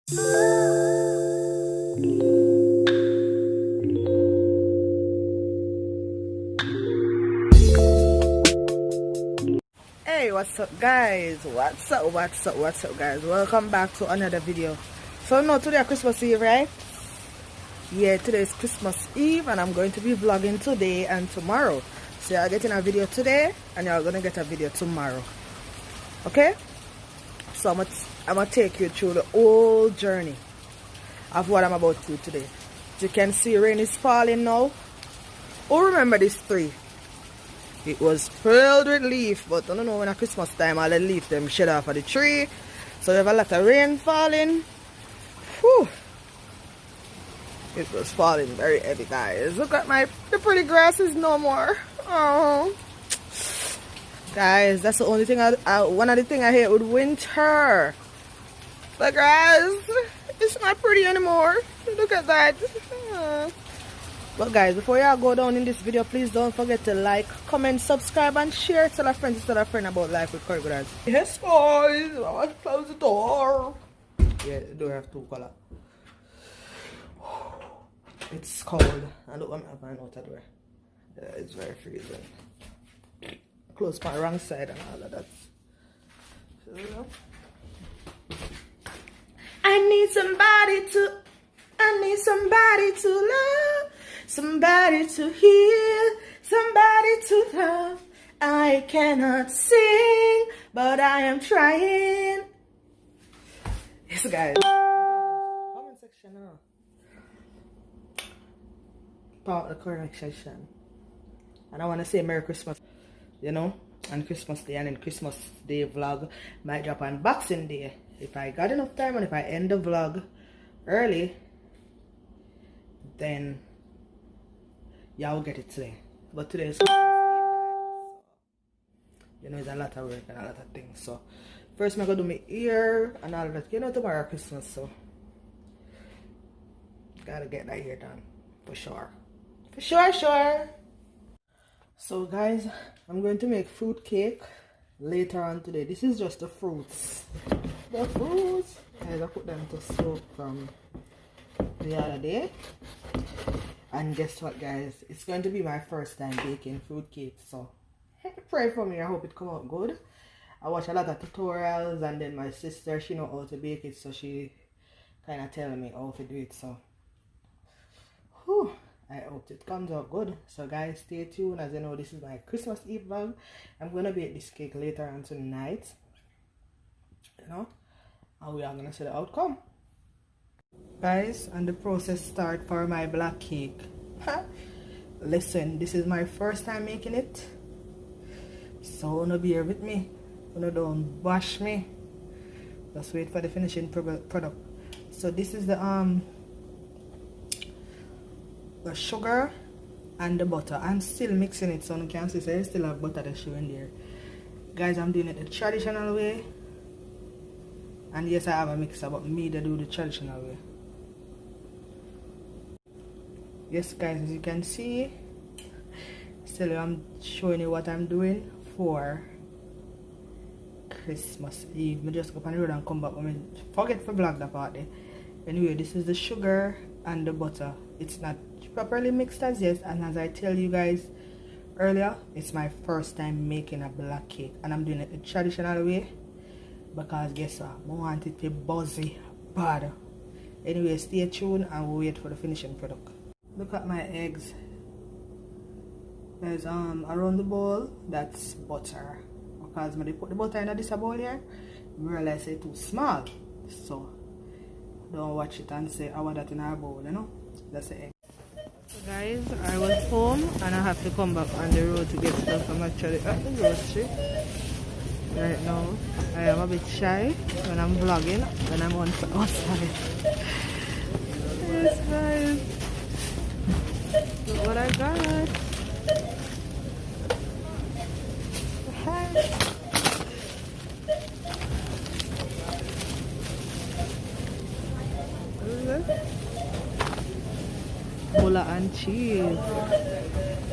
Hey, what's up guys? What's up guys? Welcome back to another video. So no, today is Christmas Eve, right? Yeah, today is Christmas Eve and I'm going to be vlogging today and tomorrow. So you're getting a video today and you're gonna get a video tomorrow. Okay? So I'm gonna take you through the whole journey of what I'm about to do today. As you can see, rain is falling now. Oh, remember this tree? It was filled with leaf, but I don't know, when at Christmas time all the leaf them shed off of the tree. So we have a lot of rain falling. Whew. It was falling very heavy, guys. Look at the pretty grasses no more. Oh, guys, that's the only thing one of the things I hate with winter. The grass, it's not pretty anymore. Look at that. But guys, before y'all go down in this video, please don't forget to like, comment, subscribe, and share. Tell a friend to tell a friend about life with GOODAS. Yes, guys, I want to close the door. Yeah, the door have two colors. It's cold. And look, I'm having out the door. Yeah, it's very freezing. Close my wrong side and all of that. So, you know. I need somebody to love, somebody to heal, somebody to love. I cannot sing, but I am trying. Yes, guys. Comment section now. Part of the comment section. And I want to say Merry Christmas, you know, and Christmas Day, and then Christmas Day vlog might drop on Boxing Day. If I got enough time and if I end the vlog early, then y'all will get it today. But today is Christmas Eve, guys. You know, it's a lot of work and a lot of things. So first I'm gonna do my ear and all of that. You know, tomorrow Christmas, so gotta get that ear done for sure. For sure. So guys, I'm going to make fruit cake later on today. This is just the fruits. The fruits, guys, I put them to soak from the other day. And guess what, guys? It's going to be my first time baking fruit cake. So pray for me. I hope it come out good. I watch a lot of tutorials, and then my sister, she know how to bake it, so she kind of telling me how to do it. So whew, I hope it comes out good. So guys, stay tuned. As you know, this is my Christmas Eve vlog. I'm gonna bake this cake later on tonight, you know, and we are gonna see the outcome, guys. And the process start for my black cake. Listen, this is my first time making it, so wanna bear with me, wanna don't bash me. Just wait for the finishing product. So this is the sugar and the butter. I'm still mixing it, so you can see, so I still have butter that's showing there, guys. I'm doing it the traditional way, and yes, I have a mixer, but me to do the traditional way. Yes, guys, as you can see, still I'm showing you what I'm doing for Christmas Eve. I just go on the road and come back. I mean, forget to vlog that part there. Anyway, this is the sugar and the butter. It's not properly mixed as yet, and as I tell you guys earlier, it's my first time making a black cake, and I'm doing it the traditional way because guess what, I want it to be buzzy bad. Anyway, stay tuned and we'll wait for the finishing product. Look at my eggs. There's around the bowl, that's butter, because when they put the butter in this bowl here, we realize it's too small, so don't watch it and say I want that in our bowl, you know. That's the egg. So guys, I was home and I have to come back on the road to get stuff. I'm actually at the grocery right now. I am a bit shy when I'm vlogging, when I'm outside. Yes, guys, look what I got. Hi. Bola and cheese.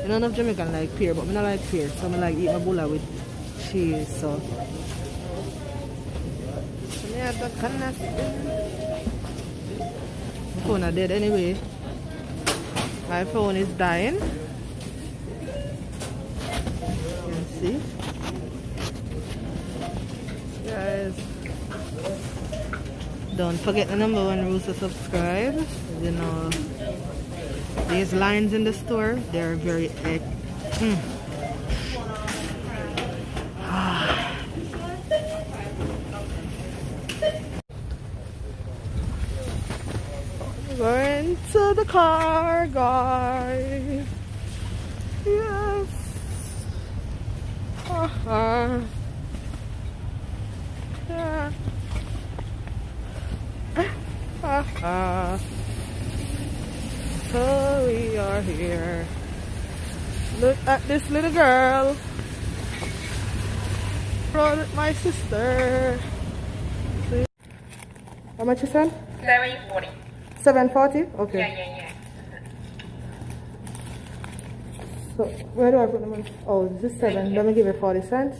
You know, enough Jamaican like pear, but I don't like pear, so I like eat my bola with cheese. So yeah, that kind of phone are dead anyway. My phone is dying. You can see. Guys, don't forget the #1 rule to subscribe. You know, these lines in the store, they're very Going to the car, guys. Yes. Yeah. So we are here. Look at this little girl. Brought with my sister. See? How much you said? 740. 740? Okay. Yeah. So where do I put the money? Oh, this is 7. Let me give it 40 cents.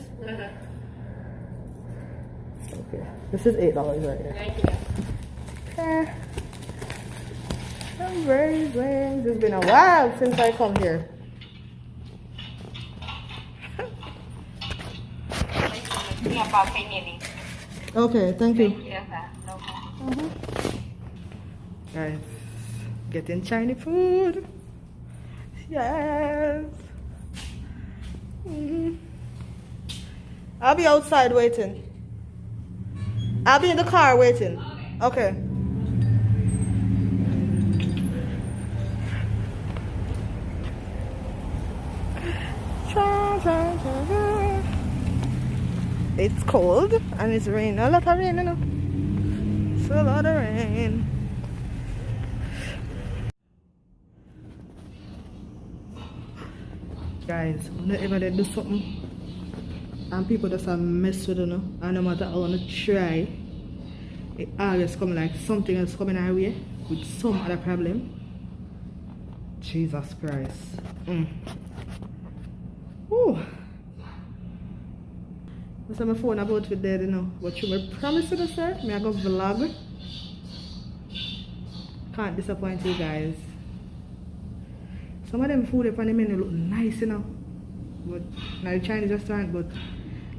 Okay. This is $8 right here. Thank you. Okay. Amazing. It's been a while since I come here. Okay, thank you. Guys, getting Chinese food. Yes. I'll be outside waiting. I'll be in the car waiting. Okay. It's cold and it's raining. A lot of rain, you know. It's a lot of rain. Guys, whenever they do something and people just mess with it, you know, and no matter how you try, it always come like something else coming our way with some other problem. Jesus Christ. Ooh. I saw my phone about with dead, you know. But you may promise to the sir, me I go vlog. Can't disappoint you guys. Some of them food up on the menu look nice, you know. But now the Chinese restaurant, but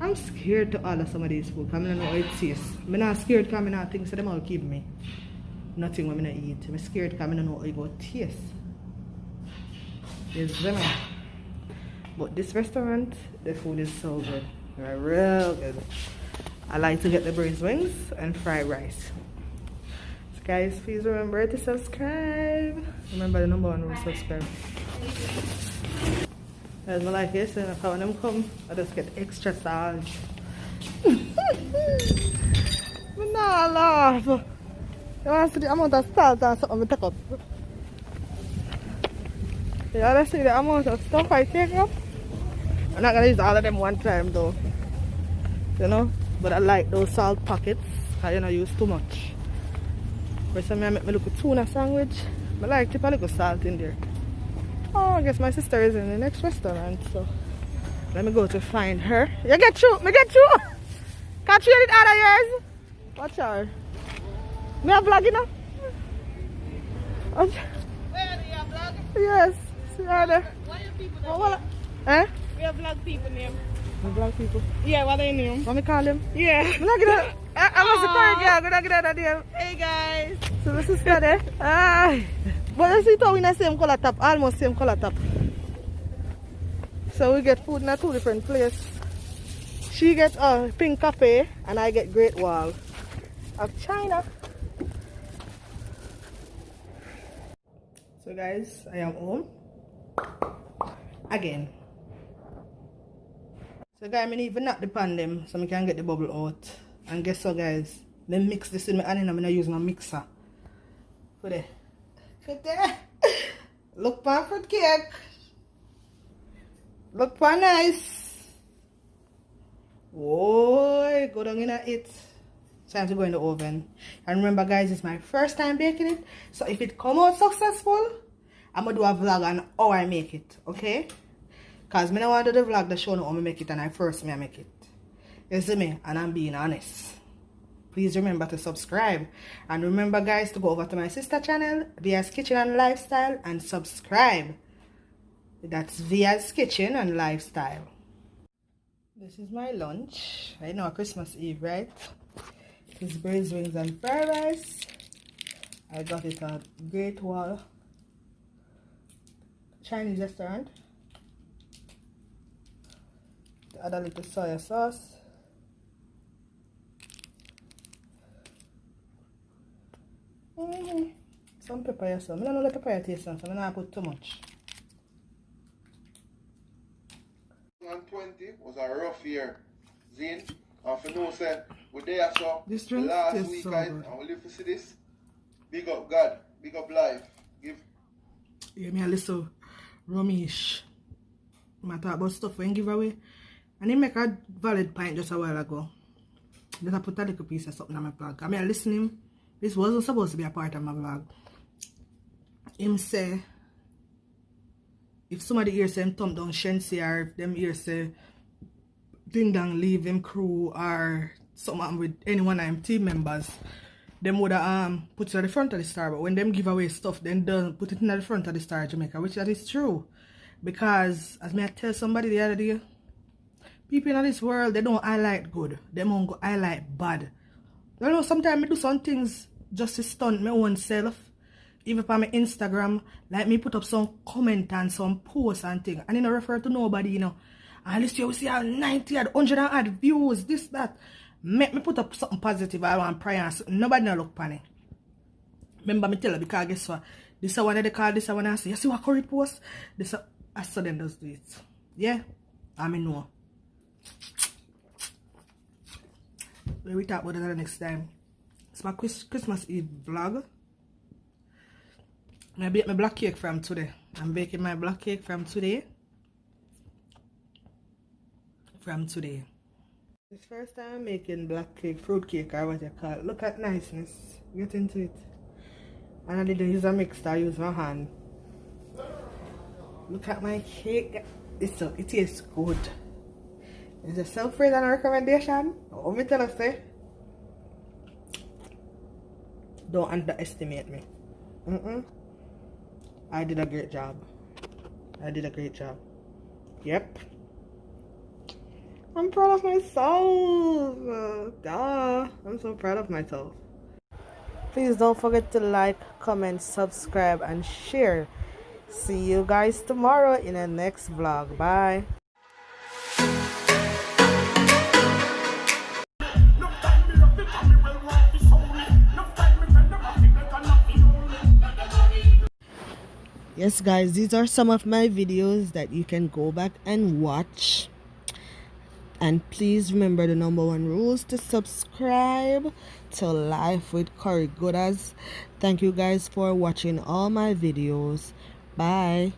I'm scared to order some of these food because I don't know how it tastes. I'm not scared because I don't think so them will keep me. Nothing when I don't eat. I'm scared because I don't know how it will taste. Yes, them. But this restaurant, the food is so good. They're real good. I like to get the braised wings and fried rice. So guys, please remember to subscribe. Remember the #1 rule, subscribe. As my like this, and if I want them come, I just get extra salt. I'm not laugh. You want to see the amount of salt and something I take up? You want to see the amount of stuff I take up? I'm not going to use all of them one time though. You know? But I like those salt packets. I don't use too much. First time I make me look at tuna sandwich. I like to put a little salt in there. Oh, I guess my sister is in the next restaurant, so let me go to find her. You get through, me get through. Catch you in the other years. Watch her. Me a vlog, you know? Where do you vlog? Yes. See her there. What are your people Oh, eh? We have vlog people name. The black people. Yeah, what are your name? What me call them? Yeah. I was a curry girl. I'm gonna get that name. Hey guys. So the sister there. Aye. But you see how we in the same color top, almost same color top. So we get food in a 2 different places. She gets a pink cafe and I get Great Wall of China. So guys, I am home again. So guys, I even knock the pan them so I can get the bubble out. And guess what guys? Then mix this with my hand and I'm gonna use my mixer. For there. Look for fruit cake. Look for nice. Whoa, go down in it. Time to go in the oven. And remember guys, it's my first time baking it. So if it come out successful, I'm gonna do a vlog on how I make it. Okay? Because I don't want to do the vlog to show you how I make it and I first make it. You see me? And I'm being honest. please remember to subscribe. And remember, guys, to go over to my sister channel, Via's Kitchen and Lifestyle, and subscribe. That's Via's Kitchen and Lifestyle. This is my lunch. I know Christmas Eve, right? It's braised wings and fried rice. I got it at Great Wall Chinese restaurant. Add a little soya sauce. Some pepper, yes. I don't know the pepper taste, so I'm not put too much. 2020 was a rough year. Zane, and for no say, we're there, so this the drink last tastes week, so guys, good. and we live to see this. Big up God, big up life. Give me a little rumish. I talk about stuff when give away. And he make a valid point just a while ago. Then I put a little piece of something on my vlog. I mean, I listen to him. This wasn't supposed to be a part of my vlog. Him say, if somebody here say him thumb down Shensi, or if them here say ding dong leave him crew, or something with any one of them team members, them would have put it at the front of the star. But when them give away stuff, then don't put it in the front of the star Jamaica, which that is true. Because as me I tell somebody the other day, people in this world, they don't highlight good. They won't go highlight bad. You know, sometimes I do some things just to stunt my own self. Even on my Instagram, like me put up some comment and some posts and things. And you know, refer to nobody, you know. And listen, you see 90 and 100 and add views, this, that. Make me put up something positive. I want prayer. Nobody no look panic. Remember me tell her, because guess what? This is one they call, this is one I say, you see what curry post? This is I saw them does do it. Yeah? I mean no. We talk about that next time. It's my Christmas Eve vlog. I bake my black cake from today. I'm baking my black cake from today. It's first time making black cake, fruit cake, or what you call it. Look at niceness. Get into it. And I didn't use a mixer, I use my hand. Look at my cake. It tastes good. Is it self-praise and a recommendation? What me tell us, say? Don't underestimate me. I did a great job. Yep. I'm proud of myself. Duh. I'm so proud of myself. Please don't forget to like, comment, subscribe, and share. See you guys tomorrow in the next vlog. Bye. Yes guys, these are some of my videos that you can go back and watch. And please remember the #1 rules to subscribe to Life with Curry GOODAS. Thank you guys for watching all my videos. Bye.